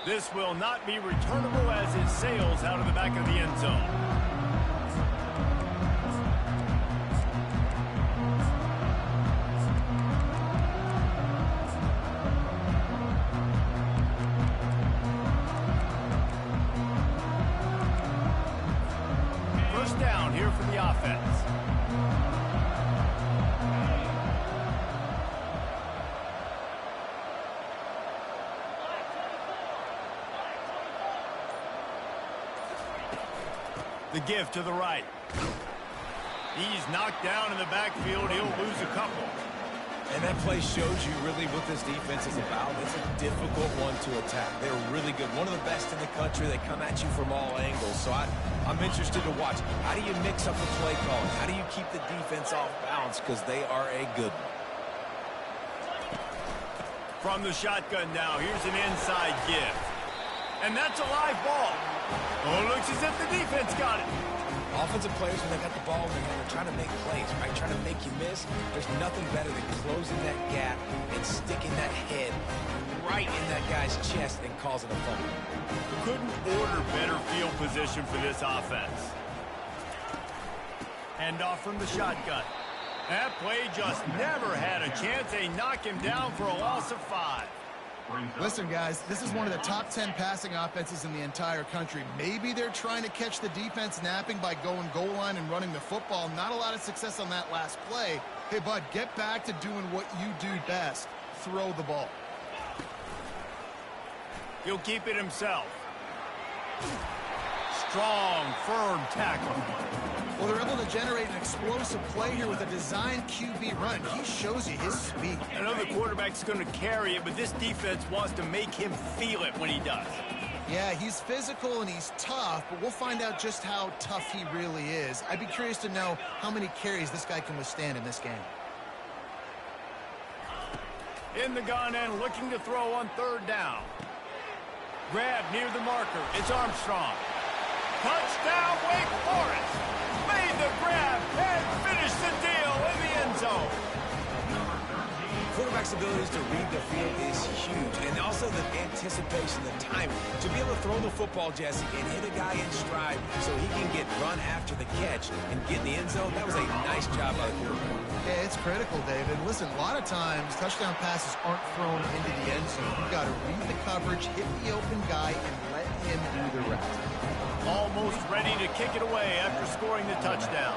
This will not be returnable as it sails out of the back of the end zone. First down here for the offense. The give to the right. He's knocked down in the backfield. He'll lose a couple. And that play shows you really what this defense is about. It's a difficult one to attack. They're really good. One of the best in the country. They come at you from all angles. So I'm interested to watch. How do you mix up the play calling? How do you keep the defense off balance? Because they are a good one. From the shotgun now, here's an inside give. And that's a live ball. Oh, it looks as if the defense got it. Offensive players, when they got the ball in their hand, they're trying to make plays, right? Trying to make you miss. There's nothing better than closing that gap and sticking that head right in that guy's chest and causing a fumble. Couldn't order better field position for this offense. Hand off from the shotgun. That play just never had a chance. They knock him down for a loss of 5. Listen, guys, this is one of the top 10 passing offenses in the entire country. Maybe they're trying to catch the defense napping by going goal line and running the football. Not a lot of success on that last play. Hey, bud, get back to doing what you do best. Throw the ball. He'll keep it himself. Strong, firm tackle. Well, they're able to generate an explosive play here with a designed QB run. He shows you his speed. I know the quarterback's going to carry it, but this defense wants to make him feel it when he does. Yeah, he's physical and he's tough, but we'll find out just how tough he really is. I'd be curious to know how many carries this guy can withstand in this game. In the gun and looking to throw on third down. Grab near the marker. It's Armstrong. Touchdown, Wake Forest. Made the grab and finished the deal in the end zone. Quarterback's abilities to read the field is huge. And also the anticipation, the timing. To be able to throw the football, Jesse, and hit a guy in stride so he can get run after the catch and get in the end zone, that was a nice job by the quarterback. Yeah, it's critical, David. Listen, a lot of times touchdown passes aren't thrown into the end zone. You've got to read the coverage, hit the open guy, and let him do the rest. Almost ready to kick it away after scoring the touchdown.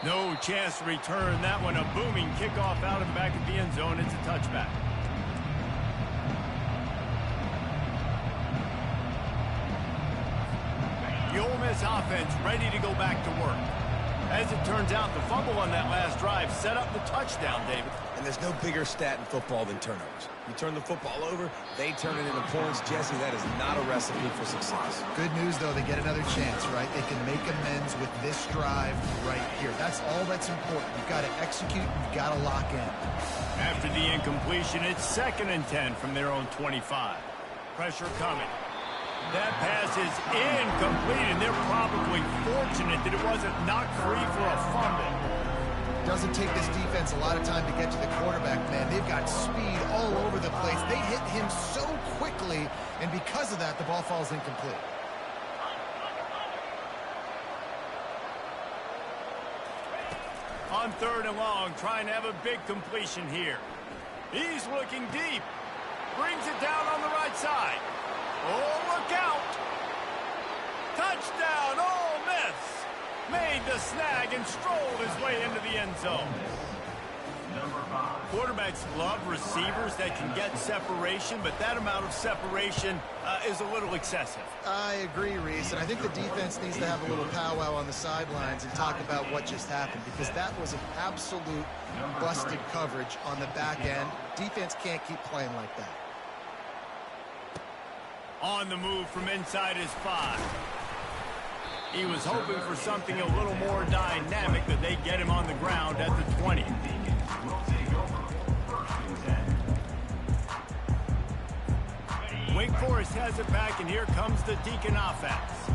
No chance to return that one. A booming kickoff out of the back of the end zone. It's a touchback. The Ole Miss offense ready to go back to work. As it turns out, the fumble on that last drive set up the touchdown, David. And there's no bigger stat in football than turnovers. You turn the football over, they turn it into points. Jesse, that is not a recipe for success. Good news, though, they get another chance, right? They can make amends with this drive right here. That's all that's important. You've got to execute, you've got to lock in. After the incompletion, it's 2nd and 10 from their own 25. Pressure coming. That pass is incomplete, and they're probably fortunate that it wasn't knocked free for a fumble. Doesn't take this defense a lot of time to get to the quarterback, man. They've got speed all over the place. They hit him so quickly, and because of that, the ball falls incomplete. On 3rd and long, trying to have a big completion here. He's looking deep. Brings it down on the right side. Oh, look out! Touchdown, Ole Miss! Made the snag and strolled his way into the end zone. Quarterbacks love receivers that can get separation, but that amount of separation is a little excessive. I agree, Reese, and I think the defense needs to have a little powwow on the sidelines and talk about what just happened, because that was an absolute busted coverage on the back end. Defense can't keep playing like that. On the move from inside his 5. He was hoping for something a little more dynamic, that they get him on the ground at the 20. Wake Forest has it back, and here comes the Deacon offense.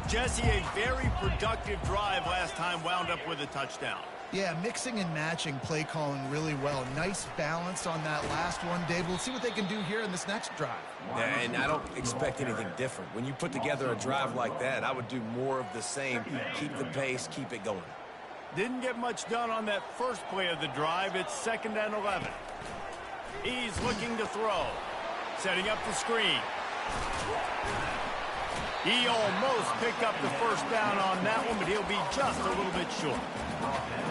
Jesse, a very productive drive last time wound up with a touchdown. Yeah, mixing and matching play calling really well. Nice balance on that last one, Dave. We'll see what they can do here in this next drive. Yeah, and I don't expect anything different. When you put together a drive like that, I would do more of the same. Keep the pace, keep it going. Didn't get much done on that first play of the drive. It's 2nd and 11. He's looking to throw. Setting up the screen. He almost picked up the first down on that one, but he'll be just a little bit short.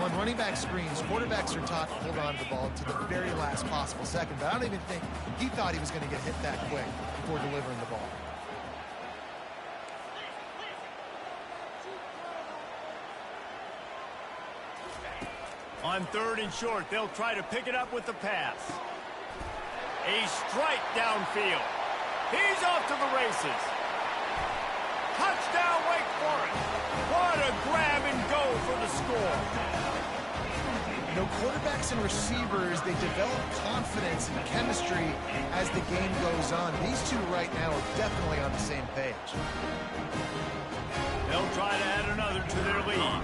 On running back screens, quarterbacks are taught to hold on to the ball to the very last possible second, but I don't even think he thought he was going to get hit that quick before delivering the ball. On 3rd and short, they'll try to pick it up with the pass. A strike downfield. He's off to the races. Touchdown, Wake Forest. What a grab and go for the score. You know, quarterbacks and receivers, they develop confidence and chemistry as the game goes on. These two right now are definitely on the same page. They'll try to add another to their lead.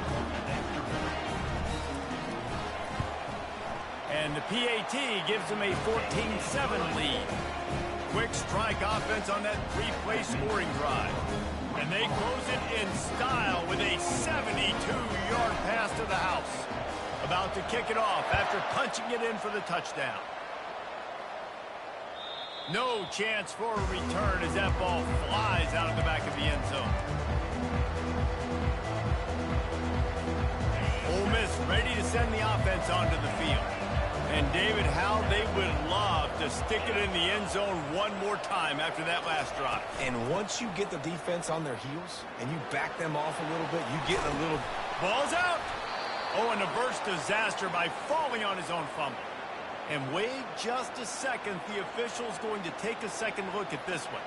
And the PAT gives them a 14-7 lead. Quick strike offense on that 3-play scoring drive. And they close it in style with a 72-yard pass to the house. About to kick it off after punching it in for the touchdown. No chance for a return as that ball flies out of the back of the end zone. Ole Miss ready to send the offense onto the field. And David, how they would love to stick it in the end zone one more time after that last drive. And once you get the defense on their heels and you back them off a little bit, you get a little... Ball's out. Oh, and a burst disaster by falling on his own fumble. And wait just a second, the official's going to take a second look at this one.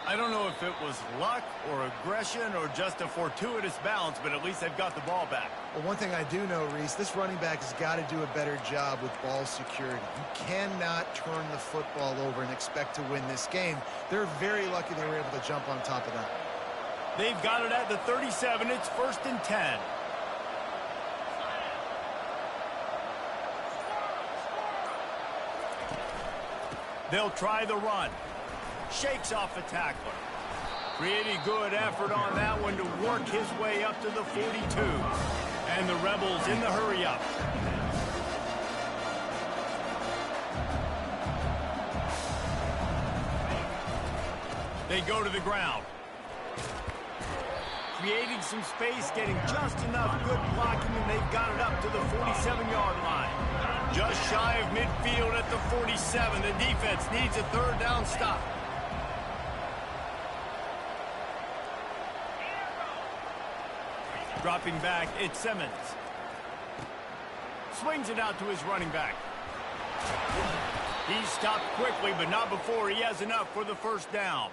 I don't know if it was luck or aggression or just a fortuitous bounce, but at least they've got the ball back. Well, one thing I do know, Reese, this running back has got to do a better job with ball security. You cannot turn the football over and expect to win this game. They're very lucky they were able to jump on top of that. They've got it at the 37. It's 1st and 10. They'll try the run. Shakes off a tackler. Pretty good effort on that one to work his way up to the 42. And the Rebels in the hurry-up. They go to the ground. Creating some space, getting just enough good blocking, and they've got it up to the 47-yard line. Just shy of midfield at the 47. The defense needs a 3rd down stop. Dropping back, it's Simmons. Swings it out to his running back. He stopped quickly, but not before he has enough for the 1st down.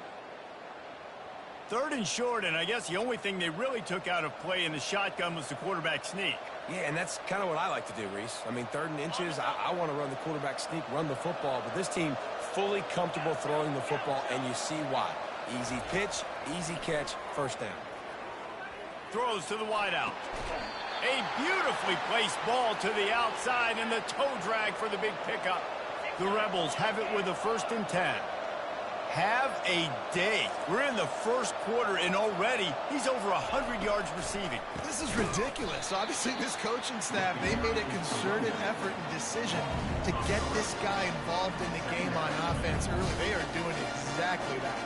3rd and short, and I guess the only thing they really took out of play in the shotgun was the quarterback sneak. Yeah, and that's kind of what I like to do, Reese. I mean, 3rd and inches, I want to run the quarterback sneak, run the football, but this team fully comfortable throwing the football, and you see why. Easy pitch, easy catch, 1st down. Throws to the wideout. A beautifully placed ball to the outside and the toe drag for the big pickup. The Rebels have it with a 1st and 10. Have a day. We're in the 1st quarter and already he's over 100 yards receiving. This is ridiculous. Obviously, this coaching staff, they made a concerted effort and decision to get this guy involved in the game on offense early. They are doing exactly that.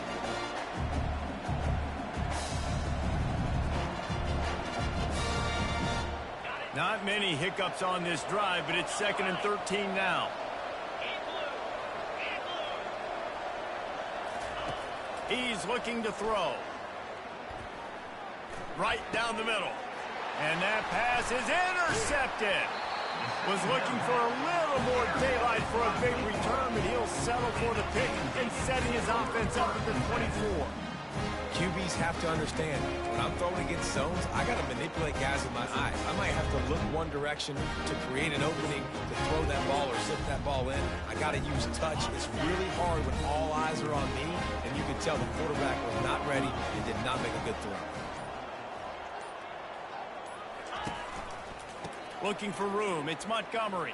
Not many hiccups on this drive, but it's 2nd and 13 now. He's looking to throw. Right down the middle. And that pass is intercepted. Was looking for a little more daylight for a big return, but he'll settle for the pick and setting his offense up at the 24. QBs have to understand, when I'm throwing against zones, I got to manipulate guys with my eyes. I might have to look one direction to create an opening to throw that ball or zip that ball in. I got to use touch. It's really hard when all eyes are on me, and you can tell the quarterback was not ready and did not make a good throw. Looking for room. It's Montgomery.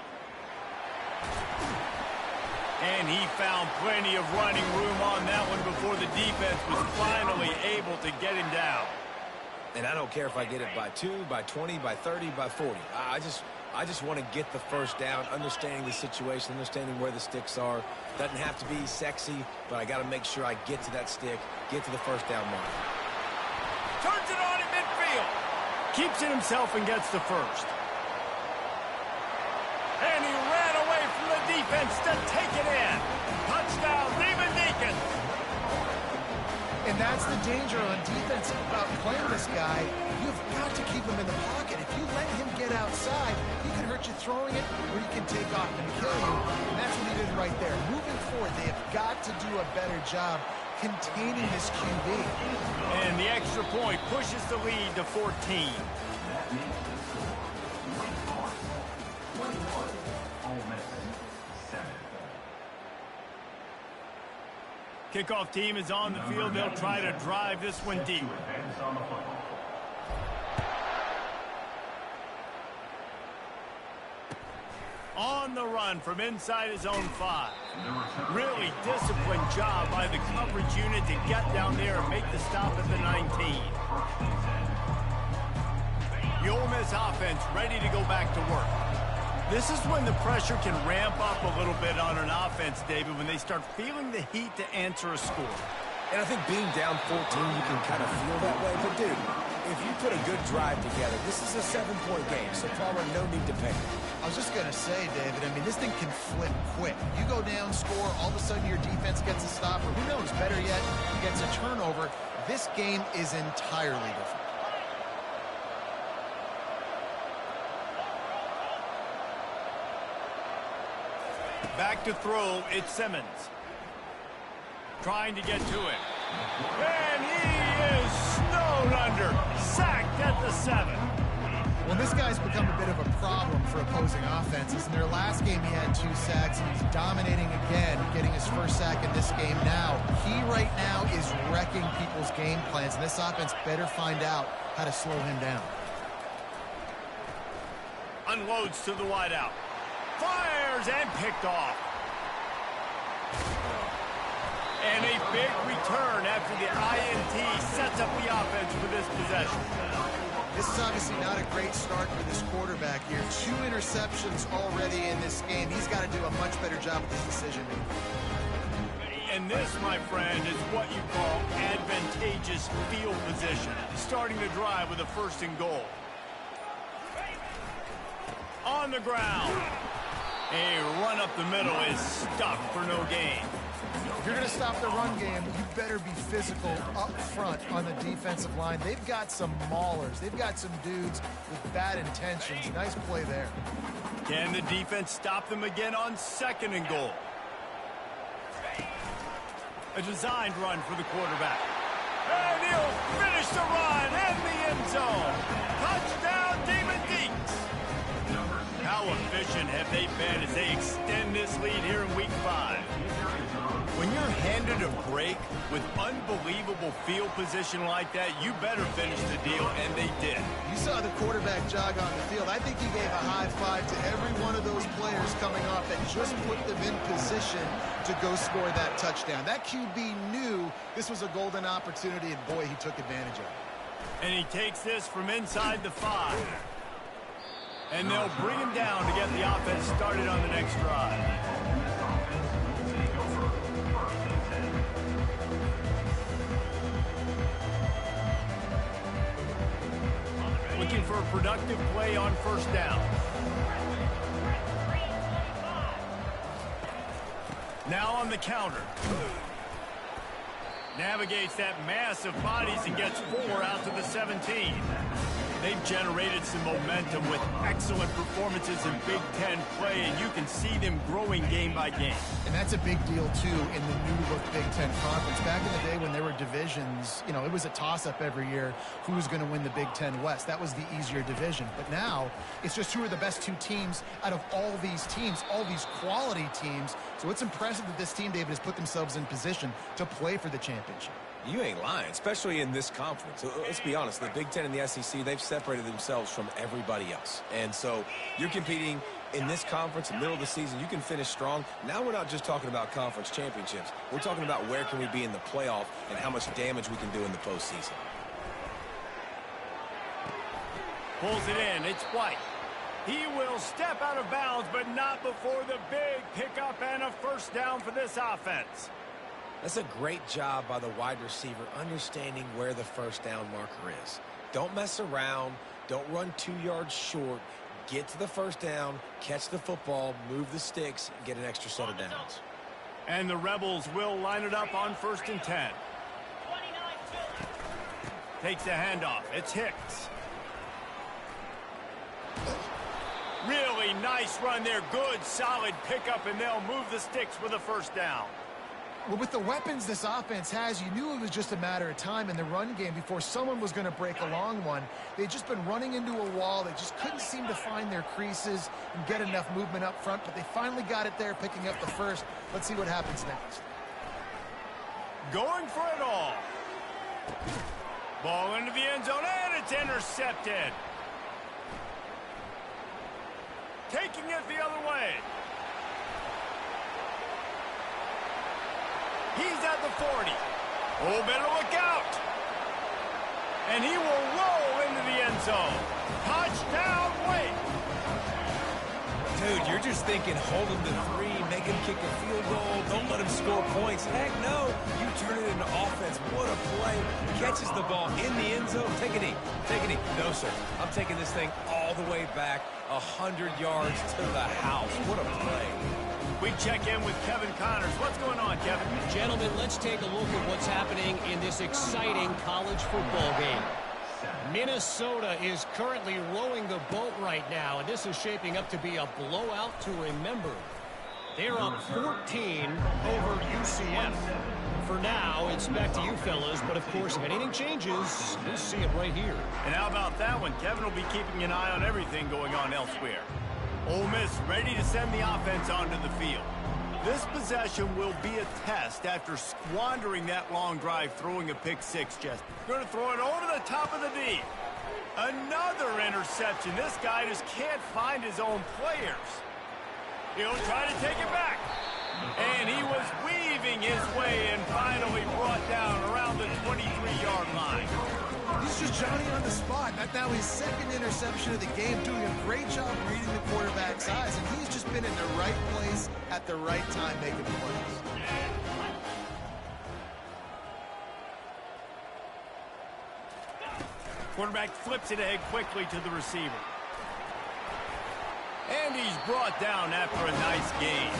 And he found plenty of running room on that one before the defense was finally able to get him down. And I don't care if I get it by 2, by 20, by 30, by 40. I just want to get the first down, understanding the situation, understanding where the sticks are. Doesn't have to be sexy, but I got to make sure I get to that stick, get to the first down mark. Turns it on in midfield. Keeps it himself and gets the first. And he ran away from the defense to take it in. Touchdown, David Deacon. And that's the danger on defense about playing this guy. You've got to keep him in the pocket. If you let him get outside, he can hurt you throwing it, or he can take off and kill you. And that's what he did right there. Moving forward, they have got to do a better job containing this QB. And the extra point pushes the lead to 14. Kickoff team is on the field. They'll try to drive this one deep. On the run from inside his own 5. Really disciplined job by the coverage unit to get down there and make the stop at the 19. The Ole Miss offense ready to go back to work. This is when the pressure can ramp up a little bit on an offense, David, when they start feeling the heat to answer a score. And I think being down 14, you can kind of feel that way. But, dude, if you put a good drive together, this is a 7-point game, so probably no need to panic. I was just going to say, David, I mean, this thing can flip quick. You go down, score, all of a sudden your defense gets a stop, or who knows, better yet, gets a turnover. This game is entirely different. Back to throw, it's Simmons. Trying to get to it. And he is snowed under. Sacked at the 7. Well, this guy's become a bit of a problem for opposing offenses. In their last game, he had 2 sacks, and he's dominating again, getting his first sack in this game now. He right now is wrecking people's game plans, and this offense better find out how to slow him down. Unloads to the wideout. Fires and picked off. And a big return after the INT sets up the offense for this possession. This is obviously not a great start for this quarterback here. 2 interceptions already in this game. He's got to do a much better job with his decision-making. And this, my friend, is what you call advantageous field position. Starting the drive with a 1st and goal. On the ground. A run up the middle is stuck for no gain. If you're going to stop the run game, you better be physical up front on the defensive line. They've got some maulers. They've got some dudes with bad intentions. Nice play there. Can the defense stop them again on 2nd and goal? A designed run for the quarterback. And he'll finish the run in the end zone. Touchdown, David Deeks. How efficient have they been as they extend this lead here in Week 5? When you're handed a break with unbelievable field position like that, you better finish the deal, and they did. You saw the quarterback jog on the field. I think he gave a high five to every one of those players coming off that just put them in position to go score that touchdown. That QB knew this was a golden opportunity, and boy, he took advantage of it. And he takes this from inside the 5. And they'll bring him down to get the offense started on the next drive. Looking for a productive play on 1st down. Now on the counter. Navigates that mass of bodies and gets 4 out to the 17. They've generated some momentum with excellent performances in Big Ten play, and you can see them growing game by game. And that's a big deal, too, in the new-look Big Ten Conference. Back in the day when there were divisions, you know, it was a toss-up every year who's going to win the Big Ten West. That was the easier division. But now it's just who are the best 2 teams out of all these teams, all these quality teams. So it's impressive that this team, David, has put themselves in position to play for the championship. You ain't lying, especially in this conference. Let's be honest, the Big Ten and the SEC, they've separated themselves from everybody else. And so you're competing in this conference, in the middle of the season, you can finish strong. Now we're not just talking about conference championships. We're talking about where can we be in the playoff and how much damage we can do in the postseason. Pulls it in. It's White. He will step out of bounds, but not before the big pickup and a first down for this offense. That's a great job by the wide receiver understanding where the first down marker is. Don't mess around. Don't run 2 yards short. Get to the first down, catch the football, move the sticks, and get an extra set of downs. And the Rebels will line it up on 1st and 10. Takes the handoff. It's Hicks. Really nice run there. Good, solid pickup, and they'll move the sticks for the first down. Well, with the weapons this offense has, you knew it was just a matter of time in the run game before someone was going to break a long one. They'd just been running into a wall. They just couldn't seem to find their creases and get enough movement up front, but they finally got it there, picking up the first. Let's see what happens next. Going for it all. Ball into the end zone, and it's intercepted. Taking it the other way. He's at the 40. Oh, better look out. And he will roll into the end zone. Touchdown, Wake. Dude, you're just thinking hold him to 3, make him kick a field goal, don't let him score points. Heck no. You turn it into offense. What a play. Catches the ball in the end zone. Take a knee. Take a knee. No, sir. I'm taking this thing all the way back 100 yards to the house. What a play. We check in with Kevin Connors. What's going on, Kevin? Gentlemen, let's take a look at what's happening in this exciting college football game. Minnesota is currently rowing the boat right now, and this is shaping up to be a blowout to remember. They're up 14 over UCF. For now, it's back to you fellas, but of course, if anything changes, we'll see it right here. And how about that one? Kevin will be keeping an eye on everything going on elsewhere. Ole Miss ready to send the offense onto the field. This possession will be a test after squandering that long drive, throwing a pick-6. Just going to throw it over the top of the D. Another interception. This guy just can't find his own players. He'll try to take it back. And he was weaving his way and finally brought down around the 23-yard line. He's just Johnny on the spot. That's now his second interception of the game, doing a great job reading the quarterback's eyes, and he's just been in the right place at the right time making plays. Quarterback flips it ahead quickly to the receiver. And he's brought down after a nice gain.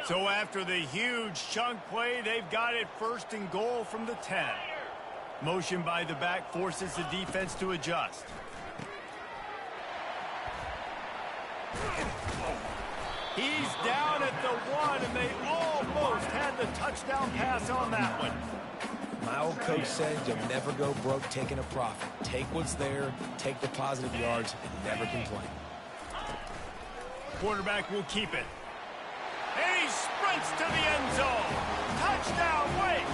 So after the huge chunk play, they've got it 1st and goal from the 10. Motion by the back forces the defense to adjust. He's down at the 1, and they almost had the touchdown pass on that one. My old coach said you'll never go broke taking a profit. Take what's there, take the positive yards, and never complain. Quarterback will keep it. And he sprints to the end zone. Touchdown, Wake.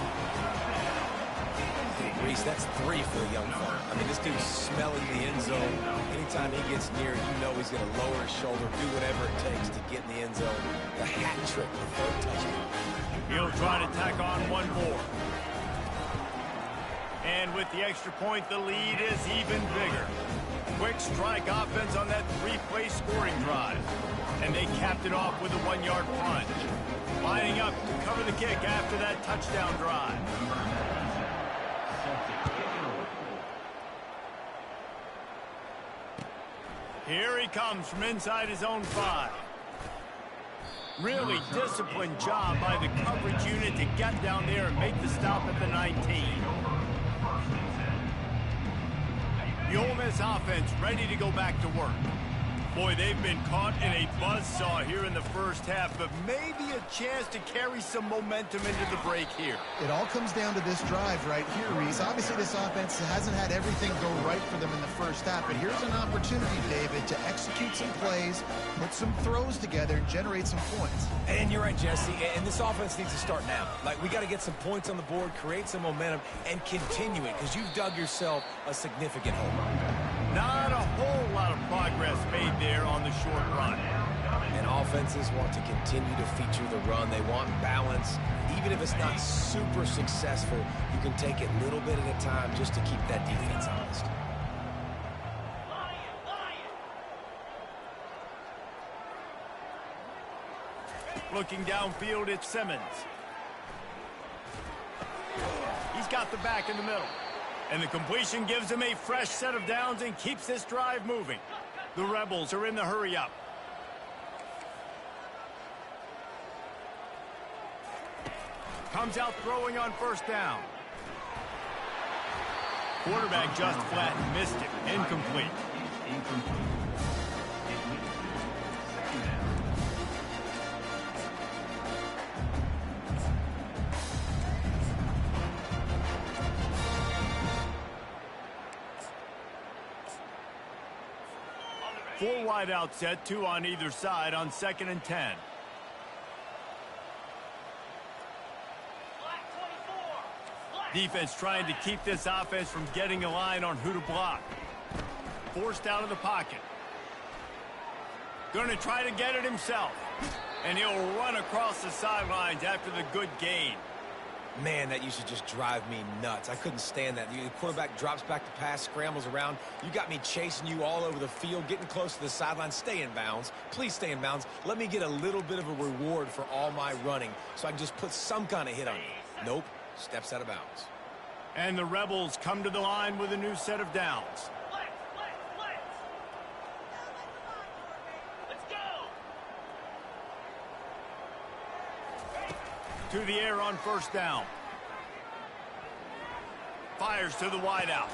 Reese, that's 3 for the young fella. I mean, this dude's smelling the end zone. Anytime he gets near it, you know he's going to lower his shoulder, do whatever it takes to get in the end zone. The hat trick, the 3rd touchdown. He'll try to tack on one more. And with the extra point, the lead is even bigger. Quick strike offense on that 3-play scoring drive. And they capped it off with a 1-yard plunge. Lining up to cover the kick after that touchdown drive. Here he comes from inside his own 5. Really disciplined job by the coverage unit to get down there and make the stop at the 19. The Ole Miss offense ready to go back to work. Boy, they've been caught in a buzzsaw here in the first half, but maybe a chance to carry some momentum into the break here. It all comes down to this drive right here, Reese. Obviously, this offense hasn't had everything go right for them in the first half, but here's an opportunity, David, to execute some plays, put some throws together, and generate some points. And you're right, Jesse, and this offense needs to start now. Like, we got to get some points on the board, create some momentum, and continue it, because you've dug yourself a significant hole. Not a whole lot of progress made there on the short run. And offenses want to continue to feature the run. They want balance. Even if it's not super successful, you can take it little bit at a time just to keep that defense honest. Looking downfield, it's Simmons. He's got the back in the middle. And the completion gives him a fresh set of downs and keeps this drive moving. The Rebels are in the hurry-up. Comes out throwing on first down. Quarterback just flat missed it. Incomplete. Four wide out set, two on either side on 2nd and 10. Defense trying to keep this offense from getting a line on who to block. Forced out of the pocket. Going to try to get it himself. And he'll run across the sidelines after the good gain. Man, that used to just drive me nuts. I couldn't stand that. The quarterback drops back to pass, scrambles around. You got me chasing you all over the field, getting close to the sideline. Stay in bounds. Please stay in bounds. Let me get a little bit of a reward for all my running so I can just put some kind of hit on you. Nope. Steps out of bounds. And the Rebels come to the line with a new set of downs. Let's go. To the air on first down. Fires to the wideout.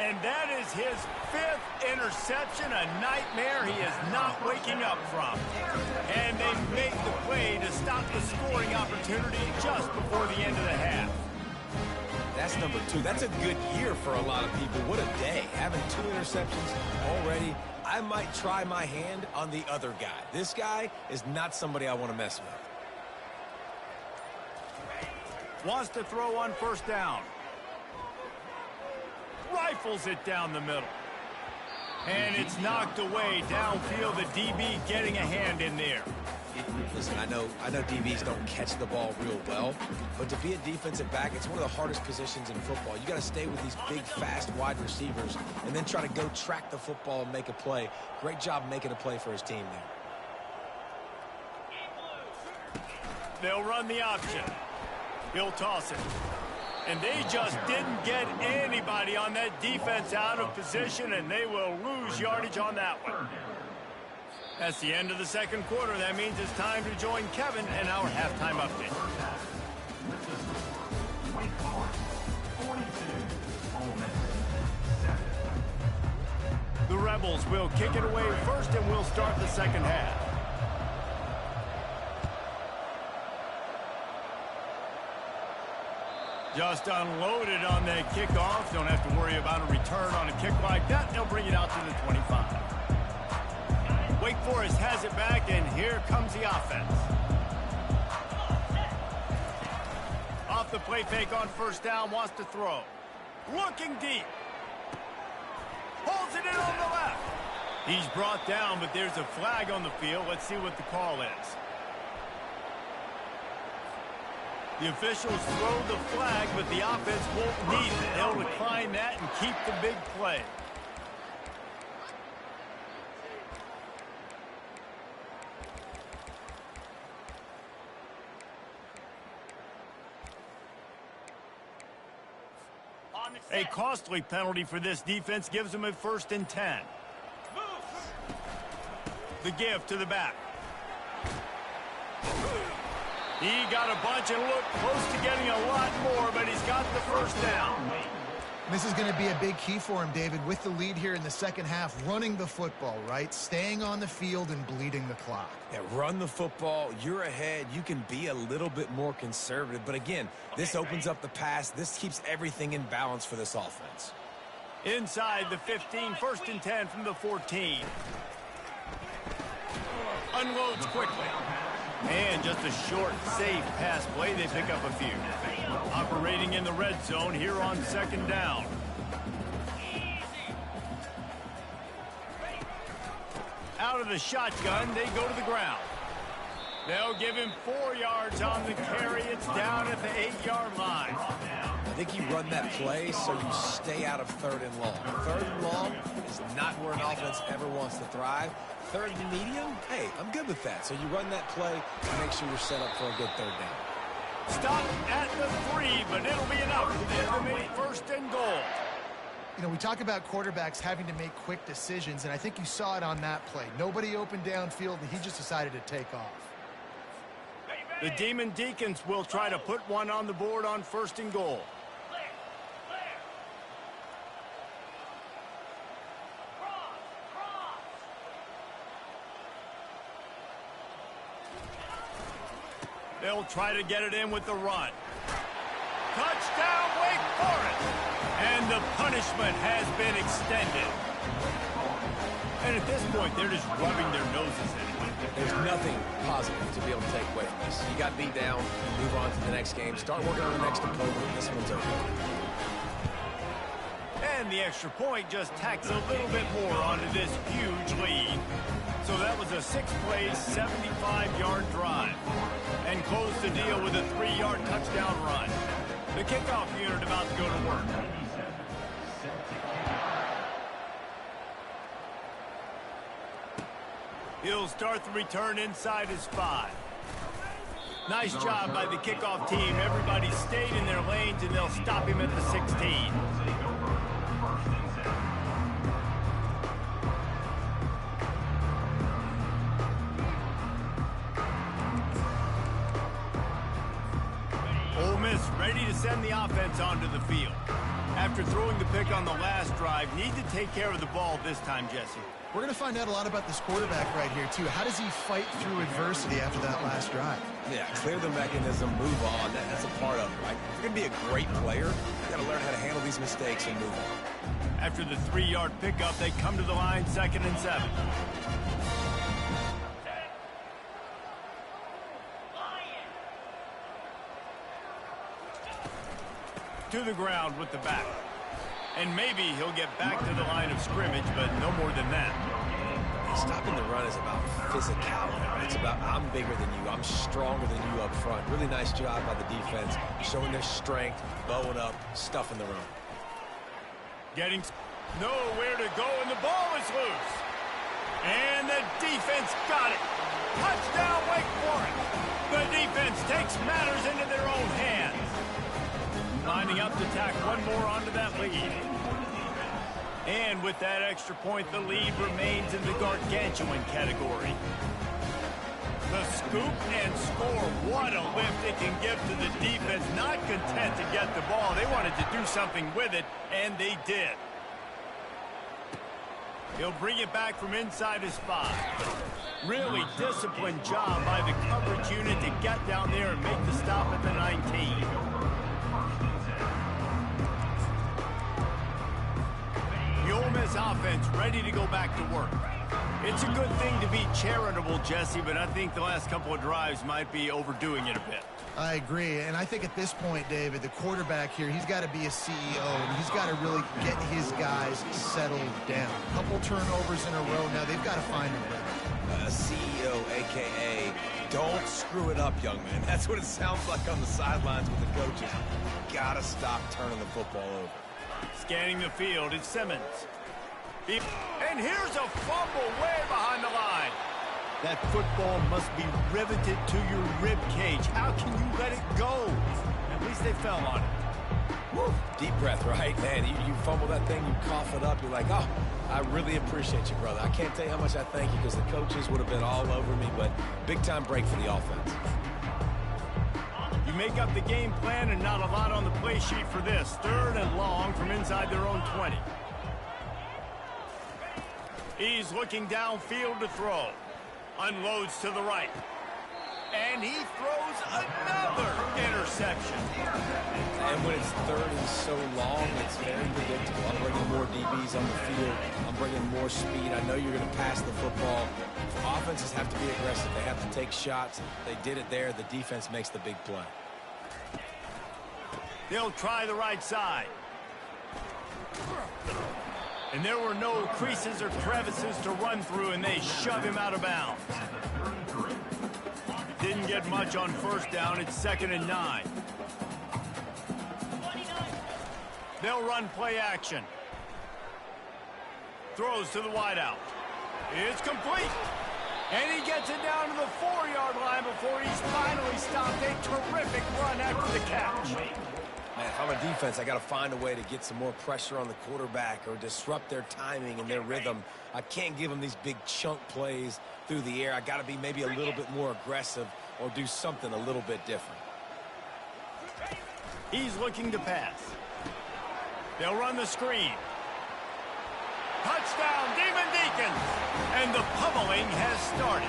And that is his 5th interception, a nightmare he is not waking up from. And they make the play to stop the scoring opportunity just before the end of the half. That's number 2. That's a good year for a lot of people. What a day. Having 2 interceptions already. I might try my hand on the other guy. This guy is not somebody I want to mess with. Wants to throw on first down. Rifles it down the middle. And it's knocked away downfield. The DB getting a hand in there. Listen, I know DBs don't catch the ball real well, but to be a defensive back, it's one of the hardest positions in football. You got to stay with these big, fast wide receivers and then try to go track the football and make a play. Great job making a play for his team there. They'll run the option. He'll toss it. And they just didn't get anybody on that defense out of position, and they will lose yardage on that one. That's the end of the second quarter. That means it's time to join Kevin in our halftime update. The Rebels will kick it away first, and we'll start the second half. Just unloaded on that kickoff. Don't have to worry about a return on a kick like that. They'll bring it out to the 25. Wake Forest has it back, and here comes the offense. Off the play fake on first down, wants to throw. Looking deep. Pulls it in on the left. He's brought down, but there's a flag on the field. Let's see what the call is. The officials throw the flag, but the offense won't need it. They'll decline that and keep the big play. A costly penalty for this defense gives them a 1st and 10. The give to the back. He got a bunch and looked close to getting a lot more, but he's got the first down. This is going to be a big key for him, David, with the lead here in the second half, running the football, right? Staying on the field and bleeding the clock. Yeah, run the football. You're ahead. You can be a little bit more conservative. But again, this opens up the pass. This keeps everything in balance for this offense. Inside the 15, 1st and 10 from the 14. Unloads quickly. And just a short, safe pass play. They pick up a few. Operating in the red zone here on 2nd down. Out of the shotgun, they go to the ground. They'll give him 4 yards on the carry. It's down at the 8-yard line. I think you run that play so you stay out of 3rd and long. 3rd and long is not where an offense ever wants to thrive. 3rd and medium, hey, I'm good with that. So you run that play and make sure you're set up for a good 3rd down. Stop at the 3, but it'll be enough to make 1st and goal. You know, we talk about quarterbacks having to make quick decisions, and I think you saw it on that play. Nobody opened downfield, and he just decided to take off. The Demon Deacons will try to put one on the board on 1st and goal. They'll try to get it in with the run. Touchdown, Wake Forest! And the punishment has been extended. And at this point, they're just rubbing their noses in it. There's nothing positive to be able to take away from this. You got beat down, move on to the next game, start working on the next opponent. This one's over. And the extra point just tacks a little bit more onto this huge lead. So that was a 6-play, 75-yard drive. And closed the deal with a 3-yard touchdown run. The kickoff unit about to go to work. He'll start the return inside his 5. Nice job by the kickoff team. Everybody stayed in their lanes, and they'll stop him at the 16. Ole Miss ready to send the offense onto the field. After throwing the pick on the last drive, need to take care of the ball this time, Jesse. We're going to find out a lot about this quarterback right here, too. How does he fight through adversity after that last drive? Yeah, clear the mechanism, move on. That's a part of it, right? If you're going to be a great player, you got to learn how to handle these mistakes and move on. After the 3-yard pickup, they come to the line, 2nd and 7. To the ground with the back. And maybe he'll get back to the line of scrimmage, but no more than that. Stopping the run is about physicality. It's about I'm bigger than you. I'm stronger than you up front. Really nice job by the defense, showing their strength, bowing up, stuffing the run. Getting nowhere to go, and the ball is loose. And the defense got it. Touchdown, Wake Forest. The defense takes matters into their own hands. Lining up to tack one more onto that lead. And with that extra point, the lead remains in the gargantuan category. The scoop and score. What a lift it can give to the defense. Not content to get the ball. They wanted to do something with it, and they did. He'll bring it back from inside his 5. Really disciplined job by the coverage unit to get down there and make the stop at the 19. The Ole Miss offense ready to go back to work. It's a good thing to be charitable, Jesse, but I think the last couple of drives might be overdoing it a bit. I agree, and I think at this point, David, the quarterback here, he's got to be a CEO, and he's got to really get his guys settled down. A couple turnovers in a row now. They've got to find a rhythm. CEO, a.k.a. don't screw it up, young man. That's what it sounds like on the sidelines with the coaches. Got to stop turning the football over. Scanning the field, it's Simmons. And here's a fumble way behind the line. That football must be riveted to your rib cage. How can you let it go? At least they fell on it. Woo. Deep breath, right? Man, you fumble that thing, you cough it up, you're like, oh, I really appreciate you, brother. I can't tell you how much I thank you because the coaches would have been all over me, but big-time break for the offense. You make up the game plan and not a lot on the play sheet for this. 3rd and long from inside their own 20. He's looking downfield to throw. Unloads to the right. And he throws another interception. And when it's 3rd and so long, it's very predictable. I'm bringing more DBs on the field. I'm bringing more speed. I know you're going to pass the football. Offenses have to be aggressive. They have to take shots. They did it there. The defense makes the big play. They'll try the right side. And there were no creases or crevices to run through, and they shove him out of bounds. Didn't get much on 1st down. It's 2nd and 9. They'll run play action. Throws to the wideout. It's complete. And he gets it down to the 4-yard line before he's finally stopped. A terrific run after the catch. Man, if I'm a defense, I got to find a way to get some more pressure on the quarterback or disrupt their timing and their rhythm. I can't give them these big chunk plays through the air. I got to be maybe a little bit more aggressive or do something a little bit different. He's looking to pass. They'll run the screen. Touchdown, Demon Deacons! And the pummeling has started.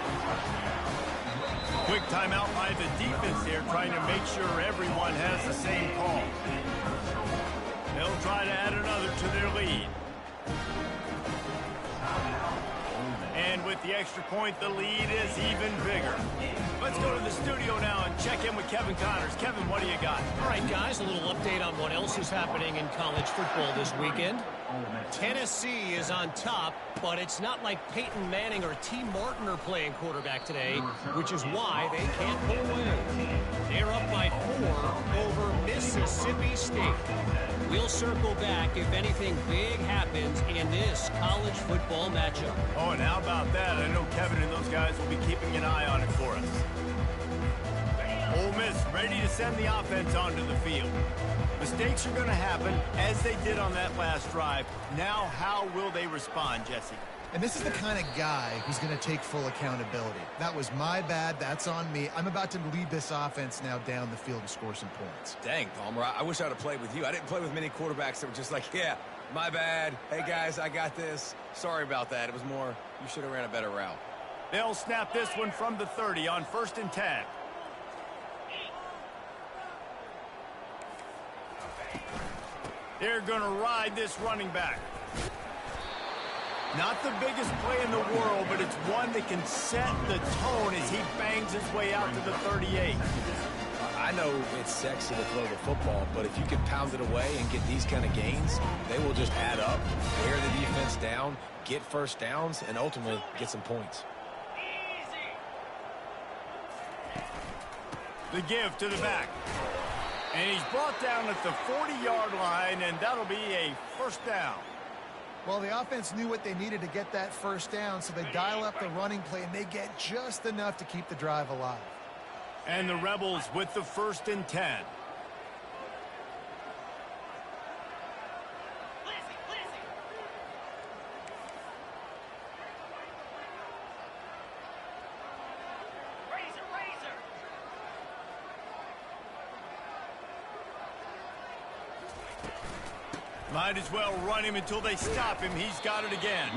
Quick timeout by the defense here, trying to make sure everyone has the same call. They'll try to add another to their lead. And with the extra point, the lead is even bigger. Let's go to the studio now and check in with Kevin Connors. Kevin, what do you got? All right, guys, a little update on what else is happening in college football this weekend. Tennessee is on top, but it's not like Peyton Manning or T. Martin are playing quarterback today, which is why they can't pull away. They're up by 4 over Mississippi State. We'll circle back if anything big happens in this college football matchup. Oh, and how about that? I know Kevin and those guys will be keeping an eye on it for us. Ole Miss ready to send the offense onto the field. Mistakes are going to happen, as they did on that last drive. Now, how will they respond, Jesse? And this is the kind of guy who's going to take full accountability. That was my bad. That's on me. I'm about to lead this offense now down the field and score some points. Dang, Palmer, I wish I'd have played with you. I didn't play with many quarterbacks that were just like, yeah, my bad. Hey, guys, I got this. Sorry about that. It was more, you should have ran a better route. They'll snap this one from the 30 on 1st and 10. They're going to ride this running back. Not the biggest play in the world, but it's one that can set the tone as he bangs his way out to the 38. I know it's sexy to throw the football, but if you can pound it away and get these kind of gains, they will just add up, wear the defense down, get 1st downs, and ultimately get some points. The give to the back. And he's brought down at the 40-yard line, and that'll be a 1st down. Well, the offense knew what they needed to get that 1st down, so they dial up the running play, and they get just enough to keep the drive alive. And the Rebels with the 1st and 10. Might as well run him until they stop him. He's got it again.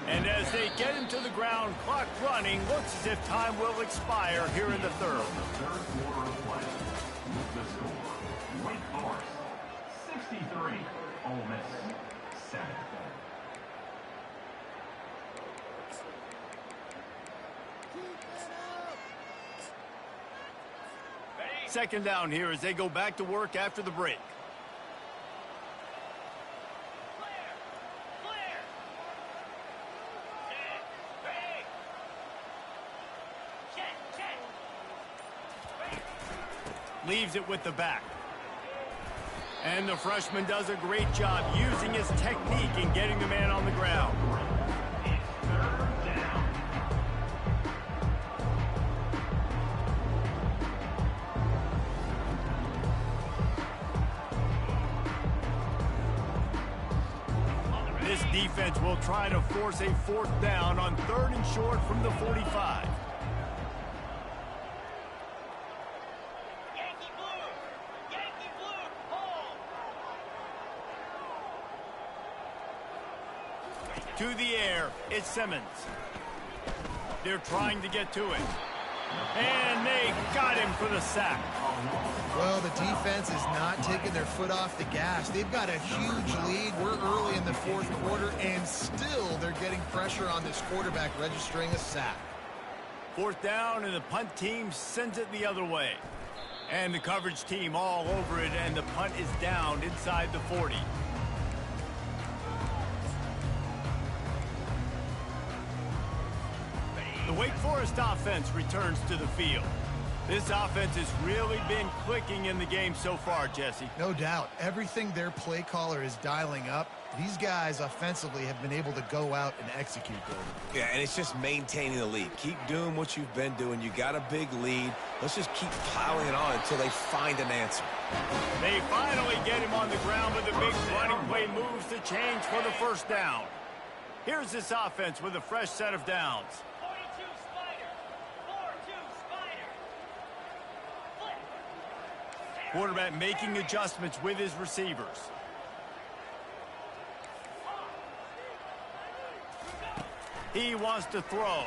And as they get him to the ground, clock running, looks as if time will expire here in the 3rd. Third quarter of play. The score, Wake Forest, 63. Ole Miss, 7. Second down here as they go back to work after the break. Leaves it with the back. And the freshman does a great job using his technique and getting the man on the ground. It's 3rd down. This defense will try to force a 4th down on 3rd and short from the 45. Yankee blue. To the air, it's Simmons. They're trying to get to it. And they got him for the sack. Well, the defense is not taking their foot off the gas. They've got a huge lead. We're early in the fourth quarter, and still they're getting pressure on this quarterback, registering a sack. Fourth down, and the punt team sends it the other way. And the coverage team all over it, and the punt is down inside the 40. The Wake Forest offense returns to the field. This offense has really been clicking in the game so far, Jesse. No doubt. Everything their play caller is dialing up, these guys offensively have been able to go out and execute, David. Yeah, and it's just maintaining the lead. Keep doing what you've been doing. You got a big lead. Let's just keep piling it on until they find an answer. They finally get him on the ground, but the big running play moves the chains for the first down. Here's this offense with a fresh set of downs. Quarterback making adjustments with his receivers. He wants to throw.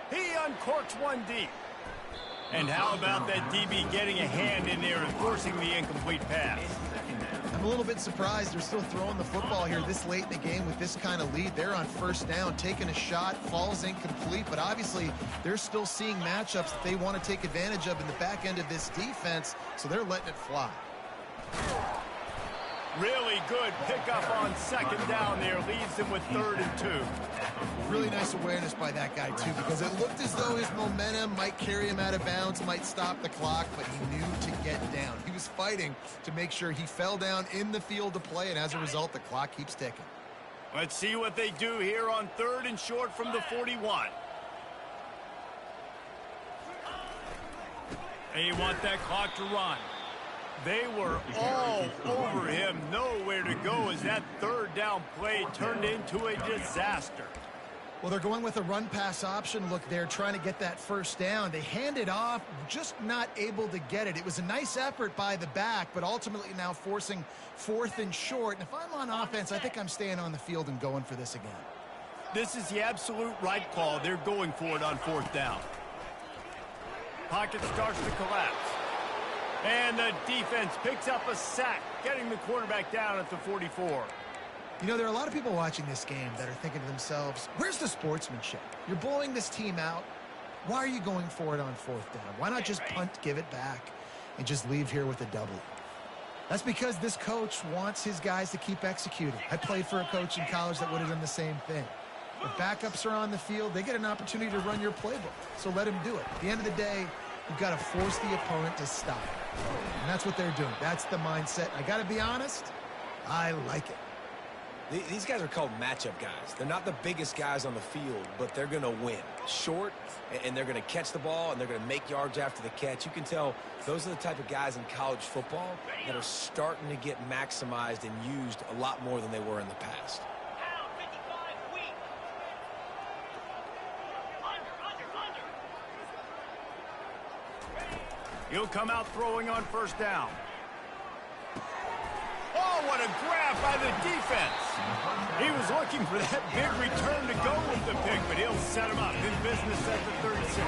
He uncorks one deep. And how about that DB getting a hand in there and forcing the incomplete pass? I'm a little bit surprised they're still throwing the football here this late in the game with this kind of lead. They're on first down, taking a shot, falls incomplete, but obviously they're still seeing matchups that they want to take advantage of in the back end of this defense, so they're letting it fly. Really good pickup on second down there. Leads them with 3rd and 2. Really nice awareness by that guy, too, because it looked as though his momentum might carry him out of bounds, might stop the clock, but he knew to get down. He was fighting to make sure he fell down in the field to play, and as a result, the clock keeps ticking. Let's see what they do here on 3rd and short from the 41. They want that clock to run. They were all over him, nowhere to go as that 3rd down play turned into a disaster. Well, they're going with a run-pass option. Look, they're trying to get that first down. They hand it off, just not able to get it. It was a nice effort by the back, but ultimately now forcing 4th and short. And if I'm on offense, I think I'm staying on the field and going for this again. This is the absolute right call. They're going for it on 4th down. Pocket starts to collapse. And the defense picks up a sack, getting the quarterback down at the 44. You know, there are a lot of people watching this game that are thinking to themselves, where's the sportsmanship? You're blowing this team out. Why are you going for it on 4th down? Why not just punt, give it back, and just leave here with a W? That's because this coach wants his guys to keep executing. I played for a coach in college that would have done the same thing. If backups are on the field, they get an opportunity to run your playbook, so let them do it. At the end of the day, you've got to force the opponent to stop. And that's what they're doing. That's the mindset. I got to be honest, I like it. These guys are called matchup guys. They're not the biggest guys on the field, but they're going to win. Short, and they're going to catch the ball, and they're going to make yards after the catch. You can tell those are the type of guys in college football that are starting to get maximized and used a lot more than they were in the past. He'll come out throwing on 1st down. Oh, what a grab by the defense. He was looking for that big return to go with the pick, but he'll set him up. Good business at the 36.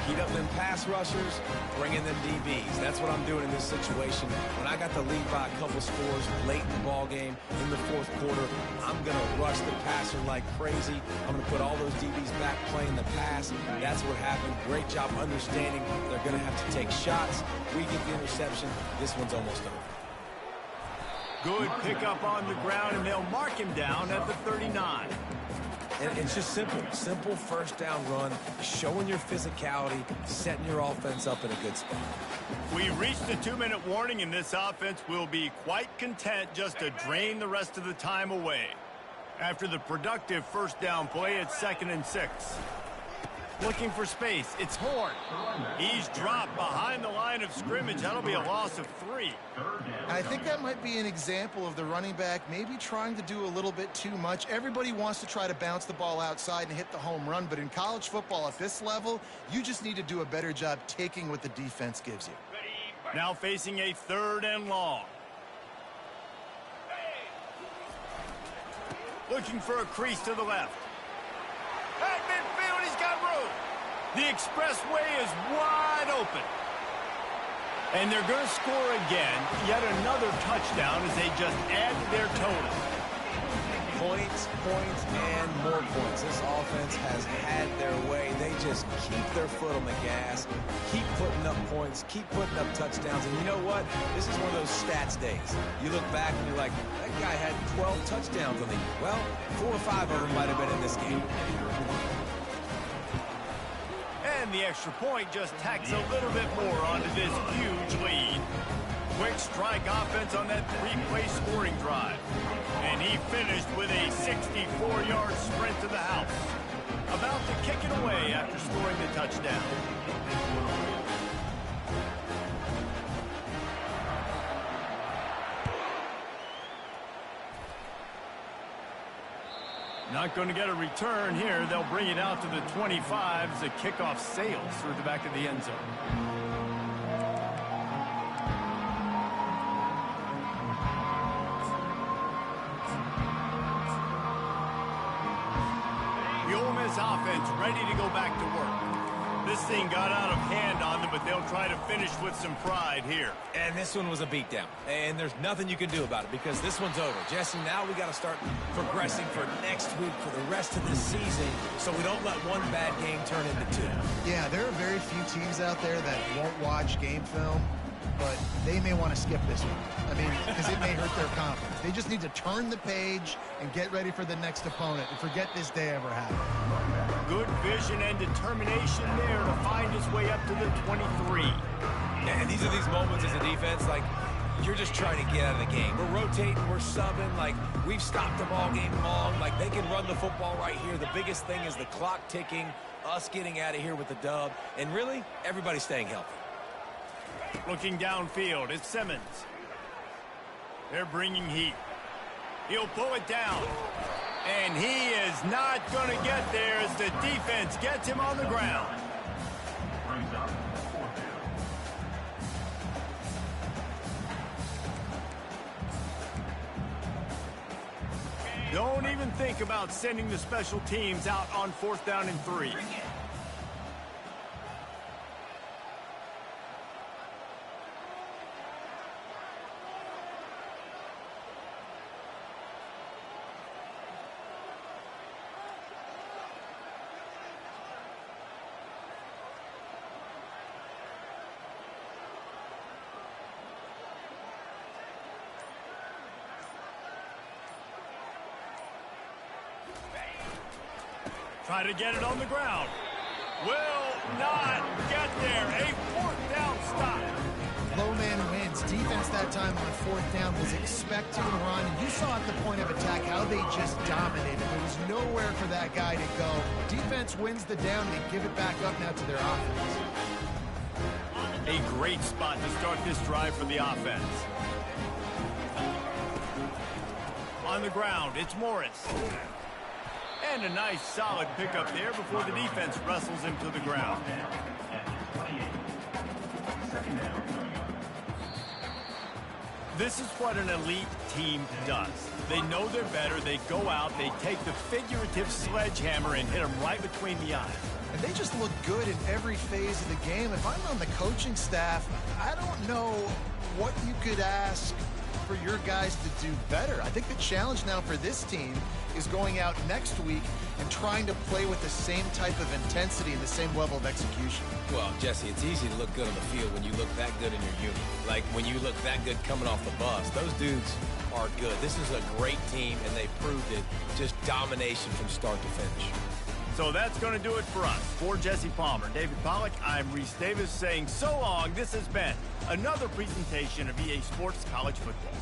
Heat up them pass rushers, bring in them DBs. That's what I'm doing in this situation. When I got the lead by a couple scores late in the ball game, in the 4th quarter, I'm going to rush the passer like crazy. I'm going to put all those DBs back playing the pass. That's what happened. Great job understanding they're going to have to take shots. We get the interception. This one's almost over. Good pickup on the ground, and they'll mark him down at the 39. And it's just simple 1st down run, showing your physicality, setting your offense up in a good spot. We reached the 2-minute warning, and this offense will be quite content just to drain the rest of the time away. After the productive 1st down play, it's 2nd and 6. Looking for space. It's Horn. He's dropped behind the line of scrimmage. That'll be a loss of 3. I think that might be an example of the running back maybe trying to do a little bit too much. Everybody wants to try to bounce the ball outside and hit the home run, but in college football at this level, you just need to do a better job taking what the defense gives you. Now facing a 3rd and long. Looking for a crease to the left. At midfield, he's got room. The expressway is wide open. And they're going to score again. Yet another touchdown as they just add to their total. Points, points, and more points. This offense has had their way. They just keep their foot on the gas, keep putting up points, keep putting up touchdowns. And you know what? This is one of those stats days. You look back and you're like, that guy had 12 touchdowns on the year. Well, 4 or 5 of them might have been in this game. And the extra point just tacks a little bit more onto this huge lead. Quick strike offense on that 3-play scoring drive. And he finished with a 64-yard sprint to the house. About to kick it away after scoring the touchdown. Not going to get a return here. They'll bring it out to the 25 as the kickoff sails through the back of the end zone. The Ole Miss offense ready to go back to work. This thing got out of hand on them, but they'll try to finish with some pride here. And this one was a beatdown. And there's nothing you can do about it because this one's over. Jesse, now we got to start progressing for next week for the rest of this season so we don't let one bad game turn into 2. Yeah, there are very few teams out there that won't watch game film, but they may want to skip this one. I mean, because it may hurt their confidence. They just need to turn the page and get ready for the next opponent and forget this day ever happened. Good vision and determination there to find his way up to the 23. And these are these moments as a defense, like, you're just trying to get out of the game. We're rotating, we're subbing, like, we've stopped them all game long. Like, they can run the football right here. The biggest thing is the clock ticking, us getting out of here with the dub, and really, everybody staying healthy. Looking downfield, it's Simmons. They're bringing heat. He'll pull it down. And he is not going to get there as the defense gets him on the ground. Brings up 4th down. Don't even think about sending the special teams out on 4th down and 3. Try to get it on the ground. Will not get there. A 4th down stop. Low man wins. Defense that time on 4th down was expecting to run. You saw at the point of attack how they just dominated. There was nowhere for that guy to go. Defense wins the down. They give it back up now to their offense. A great spot to start this drive for the offense. On the ground, it's Morris. And a nice solid pickup there before the defense wrestles him to the ground. This is what an elite team does. They know they're better. They go out. They take the figurative sledgehammer and hit them right between the eyes. And they just look good in every phase of the game. If I'm on the coaching staff, I don't know what you could ask for your guys to do better. I think the challenge now for this team is going out next week and trying to play with the same type of intensity and the same level of execution. Well, Jesse, it's easy to look good on the field when you look that good in your unit. Like when you look that good coming off the bus. Those dudes are good. This is a great team, and they proved it. Just domination from start to finish. So that's going to do it for us. For Jesse Palmer, David Pollack, I'm Reese Davis saying so long. This has been another presentation of EA Sports College Football.